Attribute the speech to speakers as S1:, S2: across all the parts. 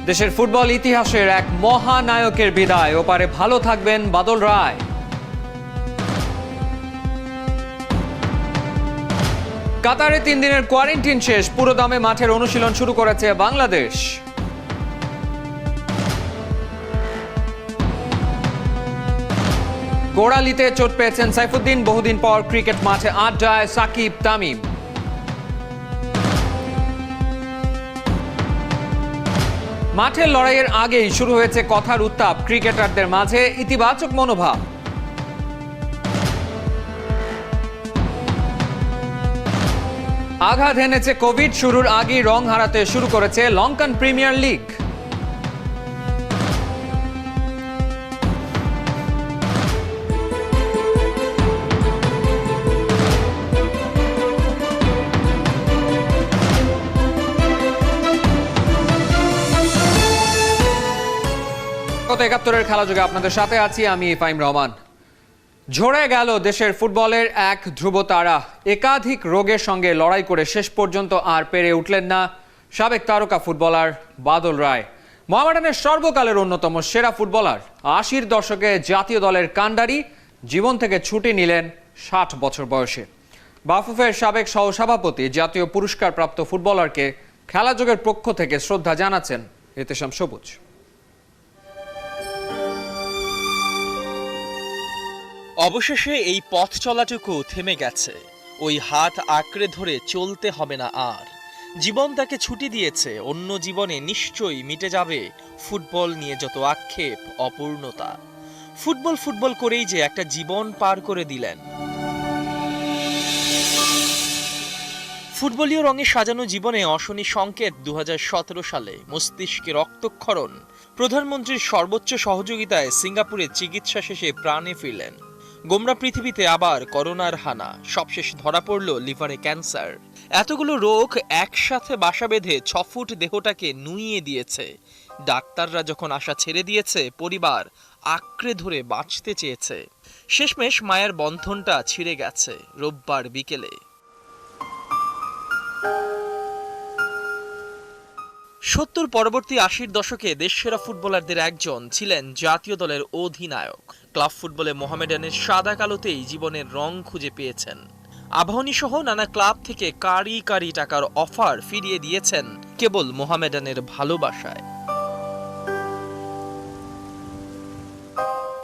S1: দেশের ফুটবল ইতিহাসের এক মহানায়কের বিদায়, ওপারে ভালো থাকবেন বাদল রায়। কাতারে 3 দিনের কোয়ারেন্টাইন শেষ, পুরোদমে মাঠের অনুশীলন শুরু করেছে বাংলাদেশ। গোড়ালিতে চোট পেয়েছেন সাইফুদ্দিন, বহুদিন পর ক্রিকেট মাঠে আড্ডায় সাকিব তামিম। মাঠের লড়াইয়ের আগেই শুরু হয়েছে কথার উত্তাপ, ক্রিকেটারদের মাঝে ইতিবাচক মনোভাব। আঘাত এনেছে কোভিড, শুরুর আগেই রং হারাতে শুরু করেছে লঙ্কান প্রিমিয়ার লিগ। গত ৭১-এর খেলা যোগে আপনাদের সাথে আছি আমি ফাহিম রহমান। ঝরে গেল দেশের ফুটবলের এক ধ্রুব তারা, একাধিক রোগের সঙ্গে লড়াই করে শেষ পর্যন্ত আর পেরে উঠলেন না সাবেক তারকা ফুটবলার বাদল রায়। মোহামেডানের সর্বকালের অন্যতম সেরা ফুটবলার, ৮০-র দশকে জাতীয় দলের কাণ্ডারি, জীবন থেকে ছুটি নিলেন ৬০ বছর বয়সে। বাফুফের সাবেক সহসভাপতি, জাতীয় পুরস্কারপ্রাপ্ত ফুটবলারকে খেলাযোগের পক্ষ থেকে শ্রদ্ধা জানাচ্ছেন ইহতেশাম সবুজ।
S2: অবশেষে এই পথ চলাটুকু থেমে গেছে, ওই হাত আঁকড়ে ধরে চলতে হবে না আর। জীবন তাকে ছুটি দিয়েছে, অন্য জীবনে নিশ্চয়ই মিটে যাবে ফুটবল নিয়ে যত আক্ষেপ, অপূর্ণতা। ফুটবল ফুটবল করেই যে একটা জীবন পার করে দিলেন। ফুটবলীয় রঙে সাজানো জীবনে অশনি সংকেত ২০১৭ সালে মস্তিষ্কে রক্তক্ষরণ, প্রধানমন্ত্রীর সর্বোচ্চ সহযোগিতায় সিঙ্গাপুরে চিকিৎসা শেষে প্রাণে ফিরলেন। গোমরা পৃথিবীতে আবার করোনার হানা, সবশেষ ধরা পড়ল লিভারে ক্যান্সার। এতগুলো রোগ একসাথে বাসা বেঁধে ৬ ফুট দেহটাকে নুইয়ে দিয়েছে। ডাক্তাররা যখন আশা ছেড়ে দিয়েছে, পরিবার আঁকড়ে ধরে বাঁচতে চেয়েছে। শেষমেশ মায়ের বন্ধনটা ছিঁড়ে গেছে রোববার বিকেলে। ৭০ পরবর্তী ৮০-র দশকে দেশসেরা ফুটবলারদের একজন ছিলেন জাতীয় দলের অধিনায়ক। ক্লাব ফুটবলে মোহামেডানের সাদা কালোতেই জীবনের রং খুঁজে পেয়েছেন। আবাহনী সহ নানা ক্লাব থেকে কারি কারি টাকার অফার ফিরিয়ে দিয়েছেন কেবল মোহামেডানের ভালোবাসায়।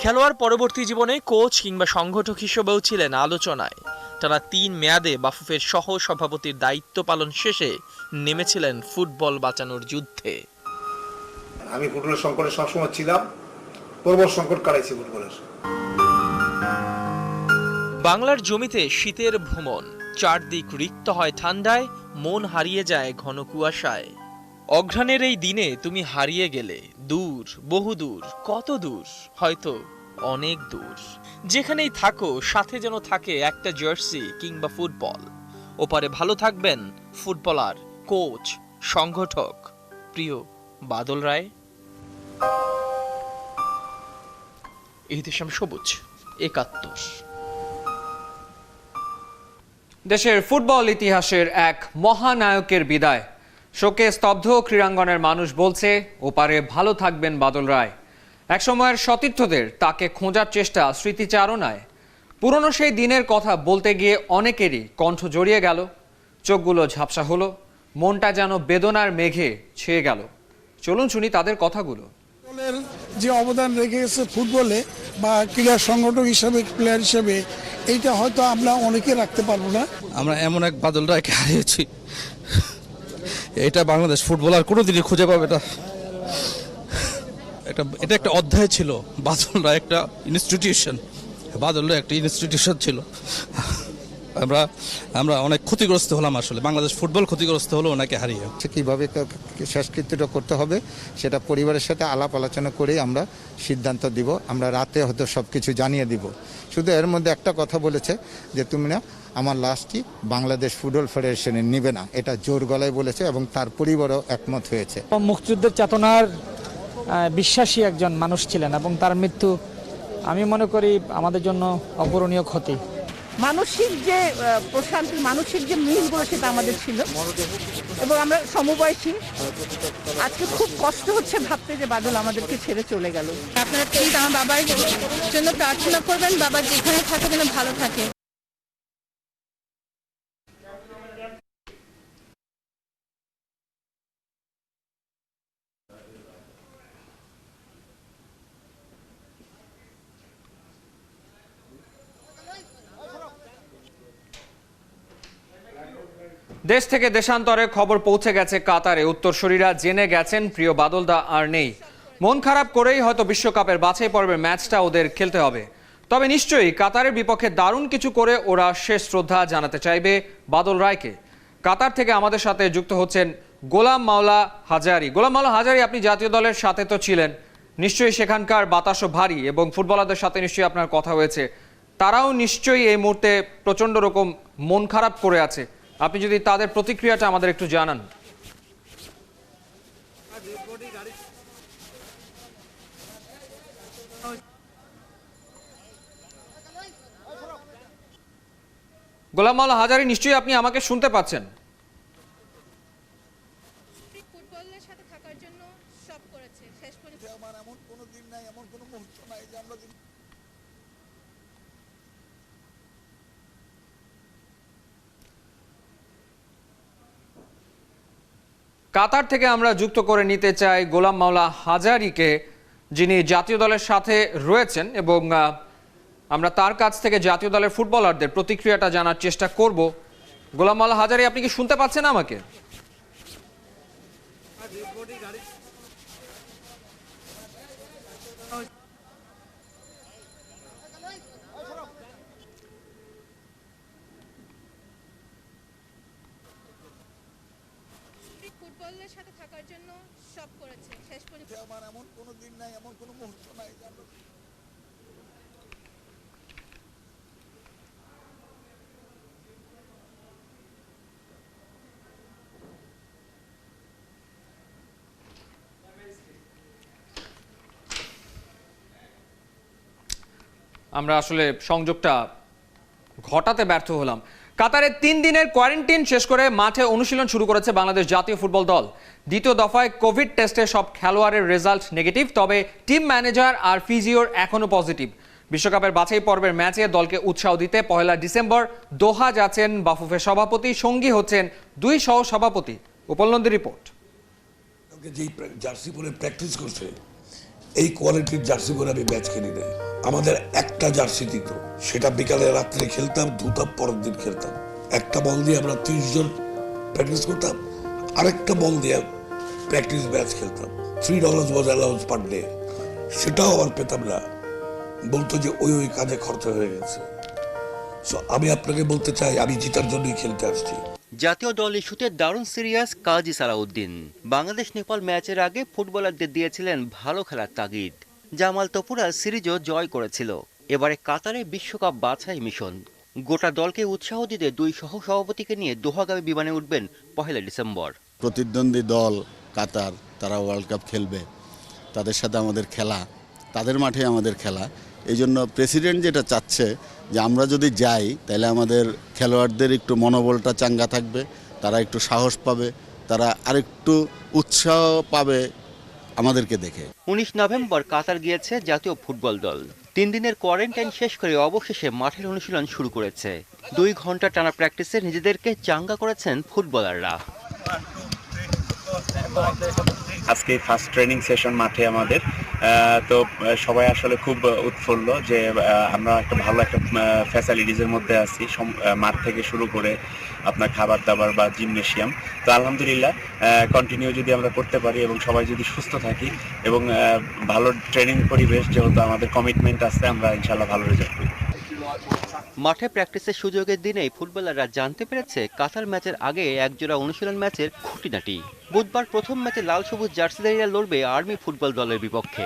S2: খেলোয়াড় পরবর্তী জীবনে কোচ কিংবা সংগঠক হিসেবেও ছিলেন আলোচনায়। টানা ৩ মেয়াদে বাফুফের সহ সভাপতির দায়িত্ব পালন শেষে নেমেছিলেন ফুটবল বাঁচানোর যুদ্ধে।
S3: আমি ফুটবলের সংকটে সবসময় ছিলাম, প্রবল সংকট কাটাইছি ফুটবলের।
S2: বাংলার জমিতে শীতের ভ্রমণ, চারদিক রিক্ত হয় ঠান্ডায়, মন হারিয়ে যায় ঘন কুয়াশায়। অঘ্রাণের এই দিনে তুমি হারিয়ে গেলে দূর, বহুদূর, কত দূর, হয়তো অনেক দূর। যেখানেই থাকো সাথে যেন থাকে একটা জার্সি কিংবা ফুটবল। ওপারে ভালো থাকবেন ফুটবলার, কোচ, সংগঠক, প্রিয় বাদল রায়। ইহতেশাম সবুজ, ৭১।
S1: দেশের ফুটবল ইতিহাসের এক মহানায়কের বিদায়, শোকে স্তব্ধ ক্রীড়াঙ্গনের মানুষ বলছে ওপারে ভালো থাকবেন বাদল রায়। একসময়ের সতীর্থদের তাকে খোঁজার চেষ্টা স্মৃতিচারণায়। পুরনো সেই দিনের কথা বলতে গিয়ে অনেকেরই কণ্ঠ জড়িয়ে গেল, চোখগুলো ঝাপসা হলো, মনটা যেন বেদনার মেঘে ছেয়ে গেল। চলুন শুনি তাদের কথাগুলো।
S4: দলের যে অবদান রেখে গেছে ফুটবলে বা ক্রীড়া সংগঠক হিসাবে, প্লেয়ার হিসাবে, এইটা হয়তো আমরা অনেকে রাখতে পারবো না।
S5: আমরা এমন এক বাদল রায়কে হারিয়েছি, এটা বাংলাদেশ ফুটবলার কোনোদিনই খুঁজে পাবে না। এটা একটা অধ্যায় ছিল। বাদল রায় একটা ইনস্টিটিউশন, বাদল রায় একটা ইনস্টিটিউশন ছিল। আমরা অনেক ক্ষতিগ্রস্ত হলাম, আসলে বাংলাদেশ ফুটবল ক্ষতিগ্রস্ত হলো ওনাকে হারিয়ে।
S6: কীভাবে শেষকৃত্যটা করতে হবে সেটা পরিবারের সাথে আলাপ আলোচনা করেই আমরা সিদ্ধান্ত দিব। আমরা রাতে হয়তো সব কিছু জানিয়ে দিব। শুধু এর মধ্যে একটা কথা বলেছে যে তুমি না আমার লাশটি বাংলাদেশ ফুটবল ফেডারেশনে নিবে না, এটা জোর গলায় বলেছে এবং তার পরিবারও একমত হয়েছে।
S7: মুক্তিযুদ্ধের চেতনার বিশ্বাসী একজন মানুষ ছিলেন এবং তার মৃত্যু আমি মনে করি আমাদের জন্য অপূরণীয় ক্ষতি।
S8: মানসিক যে প্রশান্তি, মানসিক যে মিলগুলো সেটা আমাদের ছিল এবং আমরা সমবয়সী। আজকে খুব কষ্ট হচ্ছে ভাবতে যে বাদল আমাদেরকে ছেড়ে চলে গেল।
S9: আপনারা প্লিজ আমার বাবার জন্য প্রার্থনা করবেন, বাবা যেখানে থাকে যেন ভালো থাকে।
S1: দেশ থেকে দেশান্তরে খবর পৌঁছে গেছে কাতারে। উত্তরসূরিরা জেনে গেছেন প্রিয় বাদলদা আর নেই। মন খারাপ করেই হয়তো বিশ্বকাপের বাছাই পর্বের ম্যাচটা ওদের খেলতে হবে। তবে নিশ্চয়ই কাতারের বিপক্ষে দারুণ কিছু করে ওরা শেষ শ্রদ্ধা জানাতে চাইবে বাদল রায়কে। কাতার থেকে আমাদের সাথে যুক্ত হচ্ছেন গোলাম মাওলা হাজারি। গোলাম মাওলা হাজারি, আপনি জাতীয় দলের সাথে তো ছিলেন, নিশ্চয়ই সেখানকার বাতাসও ভারী এবং ফুটবলারদের সাথে নিশ্চয়ই আপনার কথা হয়েছে। তারাও নিশ্চয়ই এই মুহূর্তে প্রচণ্ড রকম মন খারাপ করে আছে। আপনি যদি তাদের প্রতিক্রিয়াটা আমাদের একটু জানান। গোলাম মাওলা হাজারি, নিশ্চয়ই আপনি আমাকে শুনতে পাচ্ছেন?
S9: ফুটবলের সাথে থাকার জন্য সব করেছে শেষ পর্যন্ত।
S4: আমার এমন কোনো দিন নাই, এমন কোনো মুহূর্ত নাই যে আমরা
S1: কাতার থেকে আমরা যুক্ত করে নিতে চাই গোলাম মাওলা হাজারিকে, যিনি জাতীয় দলের সাথে রয়েছেন, এবং আমরা তার কাছ থেকে জাতীয় দলের ফুটবলারদের প্রতিক্রিয়াটা জানার চেষ্টা করব। গোলাম মাওলা হাজারি, আপনি কি শুনতে পাচ্ছেন আমাকে?
S9: ফুটবলের সাথে থাকার জন্য সব করেছে শেষ পর্যন্ত।
S4: আমার এমন কোনো দিন নাই, এমন কোনো মুহূর্ত নাই যে আমরা
S1: আমরা আসলে সংযোগটা ঘটাতে ব্যর্থ হলাম। কাতারে 3 দিনের কোয়ারেন্টাইন শেষ করে মাঠে অনুশীলন শুরু করেছে বাংলাদেশ জাতীয় ফুটবল দল। দ্বিতীয় দফায় কোভিড টেস্টে সব খেলোয়াড়ের রেজাল্ট নেগেটিভ, তবে টিম ম্যানেজার আর ফিজিওর এখনো পজিটিভ। বিশ্বকাপের বাছাই পর্বের ম্যাচে দলকে উৎসাহ দিতে 1 ডিসেম্বর দোহা যাচ্ছেন বাফুফের সভাপতি, সঙ্গী হচ্ছেন 2 সহ সভাপতি। উপলব্ধি রিপোর্ট।
S10: যেই জার্সি পরে প্র্যাকটিস করছে, এই কোয়ালিটির জার্সি পরে আমি ম্যাচ খেলি নাই। আমাদের একটা জার্সি দিত, সেটা বিকালে রাত্রে খেলতাম, ধুতাম, পরের দিন খেলতাম। একটা বল দিয়ে আমরা 30 জন প্র্যাকটিস করতাম, আরেকটা বল দিয়ে প্র্যাকটিস ম্যাচ খেলতাম। $3 ওয়াজ অ্যালাউন্স পার ডে, সেটাও আবার পেতাম না। বলতো যে ওই কাজে খরচা হয়ে গেছে। সো আমি আপনাকে বলতে চাই, আমি জিতার জন্যই খেলতে আসছি।
S11: জাতীয় দল ইস্যুতে দারুণ সিরিয়াস কাজী সালাউদ্দিন। বাংলাদেশ নেপাল ম্যাচের আগে ফুটবলারদের দিয়েছিলেন ভালো খেলার তাগিদ। জামাল তপুরা সিরিজও জয় করেছিল। এবারে কাতারে বিশ্বকাপ বাছাই মিশন। গোটা দলকে উৎসাহ দিতে 2 সহ সভাপতিকে নিয়ে দোহাগামী বিমানে উঠবেন 1 ডিসেম্বর।
S12: প্রতিদ্বন্দ্বী দল কাতার, তারা ওয়ার্ল্ড কাপ খেলবে, তাদের সাথে আমাদের খেলা, তাদের মাঠে আমাদের খেলা। এই জন্য প্রেসিডেন্ট যেটা চাচ্ছে যে আমরা যদি যাই তাহলে আমাদের খেলোয়াড়দের একটু মনোবলটা চাঙ্গা থাকবে, তারা একটু সাহস পাবে, তারা আরেকটু উৎসাহ পাবে আমাদেরকে দেখে।
S11: 19 নভেম্বর কাতার গিয়েছে জাতীয় ফুটবল দল। 3 দিনের কোয়ারেন্টাইন শেষ করে অবশেষে মাঠের অনুশীলন শুরু করেছে। 2 ঘন্টা টানা প্র্যাকটিসে নিজেদেরকে চাঙ্গা করেছেন ফুটবলাররা।
S13: আজকে ফার্স্ট ট্রেনিং সেশন মাঠে আমাদের, তো সবাই আসলে খুব উৎফুল্ল যে আমরা একটা ভালো একটা ফ্যাসিলিটিসের মধ্যে আছি, মাঠ থেকে শুরু করে আপনার খাবার দাবার বা জিমনেশিয়াম। তো আলহামদুলিল্লাহ কন্টিনিউ যদি আমরা করতে পারি এবং সবাই যদি সুস্থ থাকি এবং ভালো ট্রেনিং পরিবেশ, যেহেতু আমাদের কমিটমেন্ট আছে, আমরা ইনশাল্লাহ ভালো রেজাল্ট করি।
S11: মাঠে প্র্যাকটিসের সুযোগের দিনেই ফুটবলাররা জানতে পেরেছে কাতার ম্যাচের আগে একজোড়া অনুশীলন ম্যাচের খুঁটিনাটি। বুধবার প্রথম ম্যাচে লাল সবুজ জার্সিধারীরা লড়বে আর্মি ফুটবল দলের বিপক্ষে।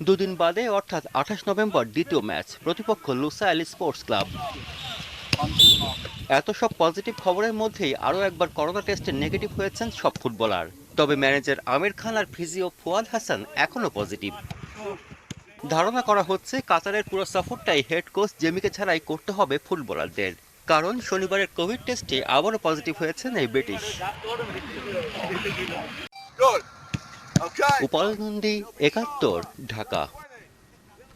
S11: 2 দিন বাদে অর্থাৎ 28 নভেম্বর দ্বিতীয় ম্যাচ, প্রতিপক্ষ লুসাইল স্পোর্টস ক্লাব। এত সব পজিটিভ খবরের মধ্যেই আরও একবার করোনা টেস্টে নেগেটিভ হয়েছেন সব ফুটবলার। তবে ম্যানেজার আমির খান আর ফিজিও ফুয়াদ হাসান এখনও পজিটিভ। ধারণা করা হচ্ছে কাতারের পুরো সফরটাই হেড কোচ জেমিকে ছাড়াই করতে হবে ফুটবলারদের, কারণ শনিবারের কোভিড টেস্টে আবারও পজিটিভ হয়েছেন এই ব্রিটিশ। উপাল নন্দী, ৭১, ঢাকা।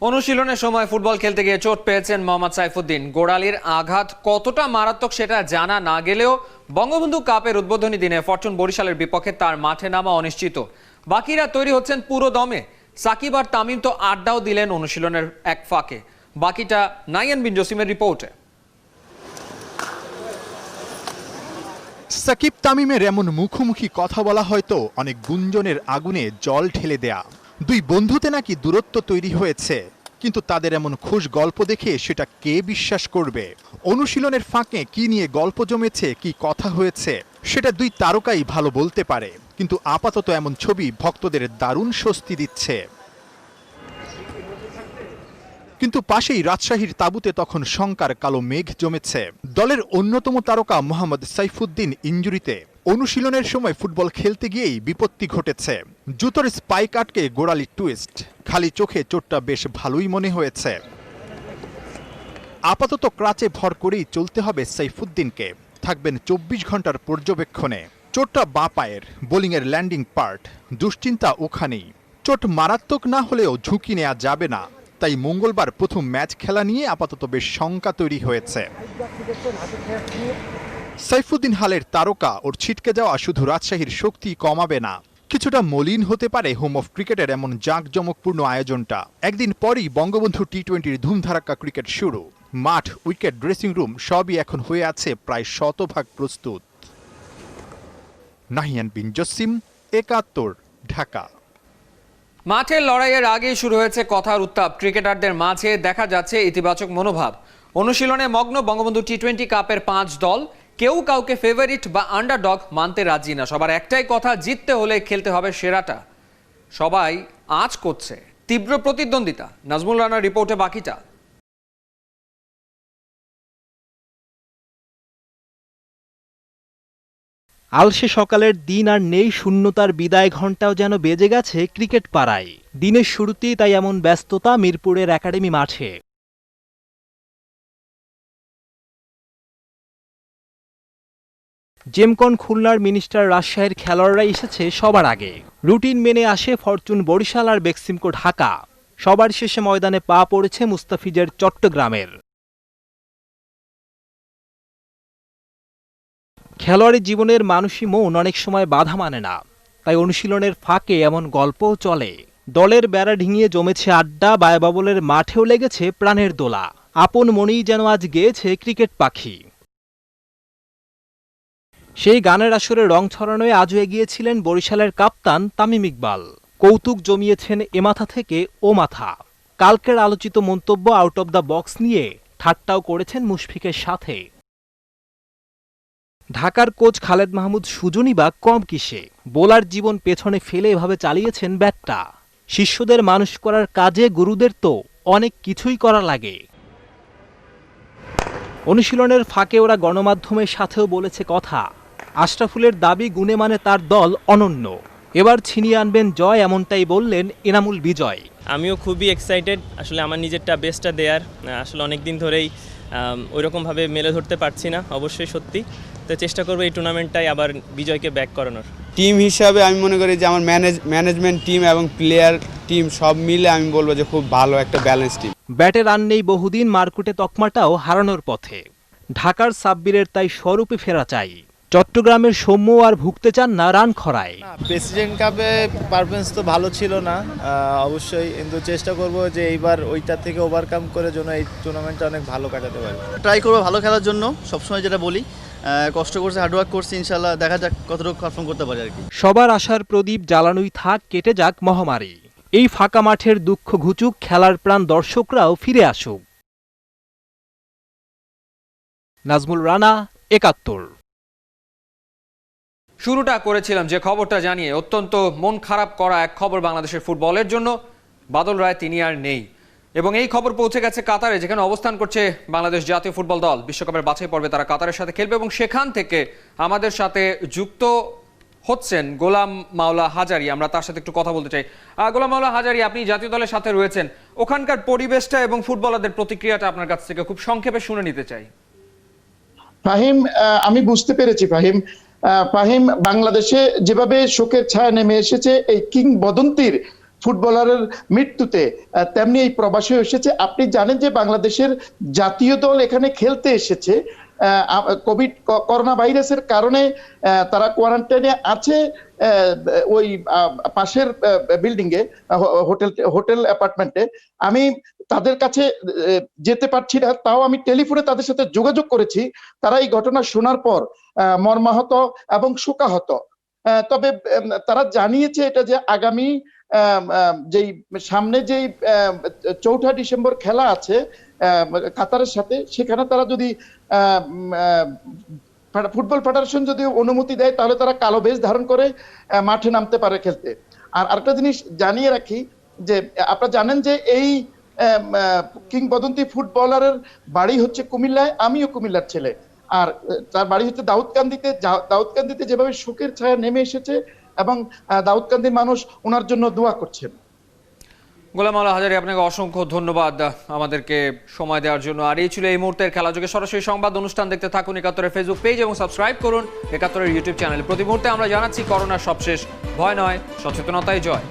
S1: অনুশীলনের সময় ফুটবল খেলতে গিয়ে চোট পেয়েছেন মোহাম্মদ সাইফুদ্দিন। গোড়ালির আঘাত কতটা মারাত্মক সেটা জানা না গেলেও বঙ্গবন্ধু কাপের উদ্বোধনী দিনে ফরচুন বরিশালের বিপক্ষে তার মাঠে নামা অনিশ্চিত। বাকিরা তৈরি হচ্ছেন পুরো দমে। সাকিব আর তামিম তো আড্ডাও দিলেন অনুশীলনের এক ফাঁকে। বাকিটা নাইয়ান বিন জসিমের রিপোর্টে।
S14: সাকিব তামিমের এমন মুখোমুখি কথা বলা হয়তো অনেক গুঞ্জনের আগুনে জল ঢেলে দেয়া। দুই বন্ধুতে নাকি দূরত্ব তৈরি হয়েছে, কিন্তু তাদের এমন খুশ গল্প দেখে সেটা কে বিশ্বাস করবে? অনুশীলনের ফাঁকে কি নিয়ে গল্প জমেছে, কি কথা হয়েছে, সেটা দুই তারকাই ভালো বলতে পারে। কিন্তু আপাতত এমন ছবি ভক্তদের দারুণ স্বস্তি দিচ্ছে। কিন্তু পাশেই রাজশাহীর তাঁবুতে তখন শঙ্কার কালো মেঘ জমেছে। দলের অন্যতম তারকা মোহাম্মদ সাইফুদ্দিন ইনজুরিতে। অনুশীলনের সময় ফুটবল খেলতে গিয়েই বিপত্তি ঘটেছে। জুতোর স্পাইক আটকে গোড়ালি টুইস্ট। খালি চোখে চোটটা বেশ ভালোই মনে হয়েছে। আপাতত ক্রাচে ভর করেই চলতে হবে সাইফুদ্দিনকে। থাকবেন ২৪ ঘন্টার পর্যবেক্ষণে। চোটটা বাঁ পায়ের, বোলিংয়ের ল্যান্ডিং পার্ট। দুশ্চিন্তা ওখানেই। চোট মারাত্মক না হলেও ঝুঁকি নেওয়া যাবে না। তাই মঙ্গলবার প্রথম ম্যাচ খেলা নিয়ে আপাতত বেশ শঙ্কা তৈরি হয়েছে। সাইফুদ্দিন হালের তারকা ওর ছিটকে যাওয়া শুধু রাজশাহীর শক্তি কমাবে না, কিছুটা মলিন হতে পারে হোম অফ ক্রিকেটের এমন জাঁকজমকপূর্ণ আয়োজনটা। একদিন পরই বঙ্গবন্ধু টি-20-র ধুমধারাক্কা ক্রিকেট শুরু। মাঠ, উইকেট, ড্রেসিং রুম সবই এখন হয়ে আছে প্রায় ১০০% প্রস্তুত। নাহিয়ান বিন জসিম, ৭১, ঢাকা।
S1: মাঠের লড়াইয়ের আগেই শুরু হয়েছে কথার উত্তাপ। ক্রিকেটারদের মাঝে দেখা যাচ্ছে ইতিবাচক মনোভাব। অনুশীলনে মগ্ন বঙ্গবন্ধু টি-20 কাপের 5 দল। কেউ কাউকে ফেভারিট বা আন্ডারডগ মানতে রাজি না। সবার একটাই কথা, জিততে হলে খেলতে হবে সেরাটা। সবাই আঁচ করছে, তীব্র প্রতিদ্বন্দ্বিতা। নাজমুল রানার রিপোর্টে বাকিটা।
S15: আলসে সকালের দিন আর নেই, শূন্যতার বিদায় ঘণ্টাও যেন বেজে গেছে ক্রিকেট পাড়ায়। দিনের শুরুতেই তাই এমন ব্যস্ততা মিরপুরের একাডেমি মাঠে। জেমকন খুলনার মিনিস্টার রাজশাহীর খেলোয়াড়রা এসেছে সবার আগে। রুটিন মেনে আসে ফরচুন বরিশাল আর বেক্সিমকো ঢাকা। সবার শেষে ময়দানে পা পড়েছে মুস্তাফিজের চট্টগ্রামের। খেলোয়াড়ি জীবনের মানুষই মন অনেক সময় বাধা মানে না, তাই অনুশীলনের ফাঁকে এমন গল্পও চলে। দলের বেড়া ডিঙিয়ে জমেছে আড্ডা, বায়বাবলের মাঠেও লেগেছে প্রাণের দোলা। আপন মনেই যেন আজ গেয়েছে ক্রিকেট পাখি। সেই গানের আসরে রং ছড়ানোয় আজও এগিয়েছিলেন বরিশালের কাপ্তান তামিম ইকবাল। কৌতুক জমিয়েছেন এ মাথা থেকে ও মাথা। কালকের আলোচিত মন্তব্য আউট অব দ্য বক্স নিয়ে ঠাট্টাও করেছেন মুশফিকের সাথে। ঢাকার কোচ খালেদ মাহমুদ সুজনই বা কম কিসে? বোলার জীবন পেছনে ফেলে এভাবে চালিয়েছেন ব্যাটটা। শিষ্যদের মানুষ করার কাজে গুরুদের তো অনেক কিছুই করা লাগে। অনুশীলনের ফাঁকে ওরা গণমাধ্যমের সাথেও বলেছে কথা। আশরাফুলের দাবি গুণে মানে তার দল অনন্য। এবার ছিনিয়ে আনবেন জয়, এমনটাই বললেন এনামুল বিজয়।
S16: আমিও খুবই এক্সাইটেড, আসলে আমার নিজেরটা বেস্টটা দেয়ার। আসলে অনেক দিন ধরেই ওইরকমভাবে মেলে ধরতে পারছি না, অবশ্যই সত্যি। তো চেষ্টা করবো এই টুর্নামেন্টটাই আবার বিজয়কে ব্যাক করানোর।
S17: টিম হিসাবে আমি মনে করি যে আমার ম্যানেজমেন্ট টিম এবং প্লেয়ার টিম সব মিলে আমি বলবো যে খুব ভালো একটা ব্যালেন্স টিম।
S15: ব্যাটে রান নেই বহুদিন, মারকুটে তকমাটাও হারানোর পথে। ঢাকার সাব্বিরের তাই স্বরূপে ফেরা চাই। চট্টগ্রামের সৌম্য আর ভুগতে চান না রান খরায়।
S18: প্রেসিডেন্ট কাপে পারফরমেন্স তো ভালো ছিল না অবশ্যই, কিন্তু চেষ্টা করব যে এইবার ওইটা থেকে ওভারকাম করে যেন এই টুর্নামেন্টটা অনেক ভালো কাটাতে পারি।
S19: ট্রাই করবো ভালো খেলার জন্য, সবসময় যেটা বলি কষ্ট করছে, হার্ডওয়ার্ক করছি, ইনশাল্লাহ দেখা যাক কতটুকু পারফর্ম করতে পারি আর কি।
S15: সবার আশার প্রদীপ জ্বালানোই থাক, কেটে যাক মহামারী। এই ফাঁকা মাঠের দুঃখ ঘুচুক, খেলার প্রাণ দর্শকরাও ফিরে আসুক। নাজমুল রানা, ৭১।
S1: শুরুটা করেছিলাম যে খবরটা জানিয়ে। অত্যন্ত মন খারাপ করা এক খবর বাংলাদেশের ফুটবলের জন্য। বাদল রায় তিনি আর নেই, এবং এই খবর পৌঁছে গেছে কাতারে, যেখানে অবস্থান করছে বাংলাদেশ জাতীয় ফুটবল দল। বিশ্বকাপের বাছাই পর্বে তারা কাতারের সাথে খেলবে, এবং সেখান থেকে আমাদের সাথে যুক্ত হচ্ছেন গোলাম মাওলা হাজারি। আমরা তার সাথে একটু কথা বলতে চাই। গোলাম মাওলা হাজারি, আপনি জাতীয় দলের সাথে রয়েছেন, ওখানকার পরিবেশটা এবং ফুটবলারদের প্রতিক্রিয়াটা আপনার কাছ থেকে খুব সংক্ষেপে শুনে নিতে চাই।
S20: ফাহিম, আমি বুঝতে পেরেছি ফাহিম, বাংলাদেশে যেভাবে শোকের ছায়া নেমে এসেছে এই কিংবদন্তির ফুটবলারের মৃত্যুতে, তেমনি এই প্রবাসী এসেছে। আপনি জানেন যে বাংলাদেশের জাতীয় দল এখানে খেলতে এসেছে, করোনা ভাইরাসের কারণে তারা কোয়ারেন্টাইনে আছে ওই পাশের বিল্ডিং এ, হোটেল অ্যাপার্টমেন্টে। আমি তাদের কাছে যেতে পারছি না, তাও আমি টেলিফোনে তাদের সাথে যোগাযোগ করেছি। তারা এই ঘটনা শোনার পর মর্মাহত এবং শোকাহত। তবে তারা জানিয়েছে এটা যে আগামী যেই সামনে যেই 4 ডিসেম্বর খেলা আছে কাতারের সাথে, সেখানে তারা যদি ফুটবল ফেডারেশন যদি অনুমতি দেয় তাহলে তারা কালো বেজ ধারণ করে মাঠে নামতে পারে খেলতে। আর আরেকটা জিনিস জানিয়ে রাখি যে আপনারা জানেন যে এই কিংবদন্তি ফুটবলারের বাড়ি হচ্ছে কুমিল্লায়, আমিও কুমিল্লার ছেলে, আর তার বাড়ি হচ্ছে দাউদকান্দিতে যেভাবে শোকের ছায়া নেমে এসেছে এবং দাউদকান্দির মানুষ ওনার জন্য দোয়া করছেন।
S1: গোলাম মাওলা হাজারি, আপনাকে অসংখ্য ধন্যবাদ আমাদেরকে সময় দেওয়ার জন্য। আর এই ছিল এই মুহূর্তের খেলা যুগে সরাসরি সংবাদ অনুষ্ঠান। দেখতে থাকুন একাত্তরের ফেসবুক পেজ এবং সাবস্ক্রাইব করুন একাত্তরের ইউটিউব চ্যানেল। প্রতি মুহূর্তে আমরা জানাচ্ছি করোনার সবশেষ। ভয় নয়, সচেতনতাই জয়।